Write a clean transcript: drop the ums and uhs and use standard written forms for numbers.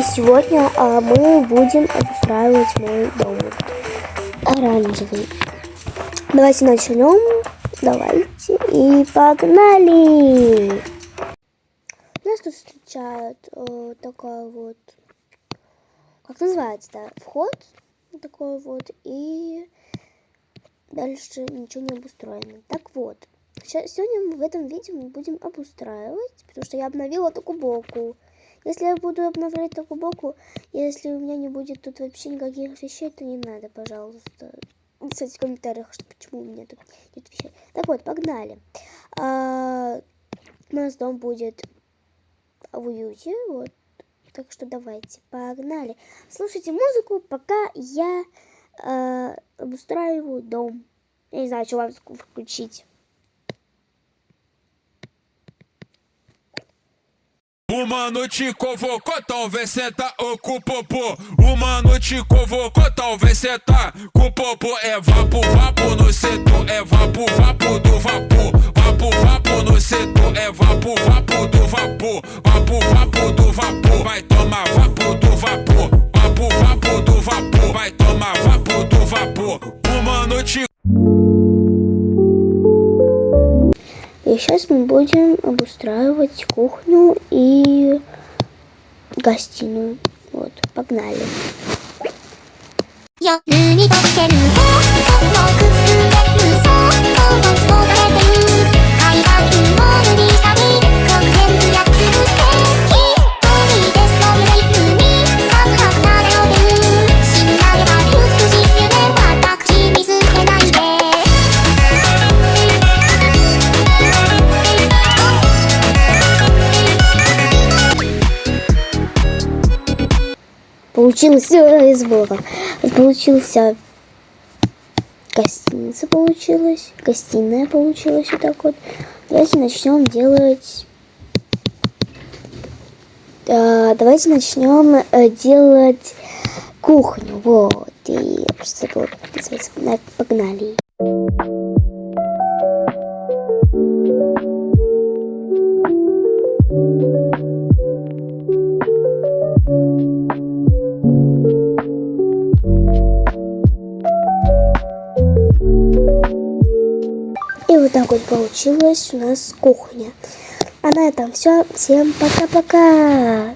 И сегодня мы будем обустраивать мой дом оранжевый. Давайте начнем. Давайте и погнали! Нас тут встречает такой вот, как называется, да, вход такой вот, и дальше ничего не обустроено. Так вот, сегодня мы в этом видео мы будем обустраивать, потому что я обновила такую блоку. Если я буду обновлять такую блоку, если у меня не будет тут вообще никаких вещей, то не надо, пожалуйста. Написать в комментариях, что почему у меня тут нет вещей. Так вот, погнали. У нас дом будет в уюте, вот. Так что давайте, погнали. Слушайте музыку, пока я обустраиваю дом. Я не знаю, что вам включить. Uma noite convocou, talvez senta ou com o popô. Uma noite convocou, talvez senta com o popô. É vapo, vapo no setor, é vapo, vapo do vapor. Vapo, vapo no setor, é vapo, vapo do vapor. Vapo, vapo do vapor, vai tomar vapo do vapor. Vapo, vapo do vapor, vai tomar vapo do vapor. Uma noite. И сейчас мы будем обустраивать кухню и гостиную. Вот, погнали. Получилось из блока. Получился гостиница, получилась. Гостиная получилась вот так вот. Давайте начнем делать. Давайте начнем делать кухню. Вот. И просто вот называется. Погнали. И вот так вот получилась у нас кухня. А на этом все. Всем пока-пока.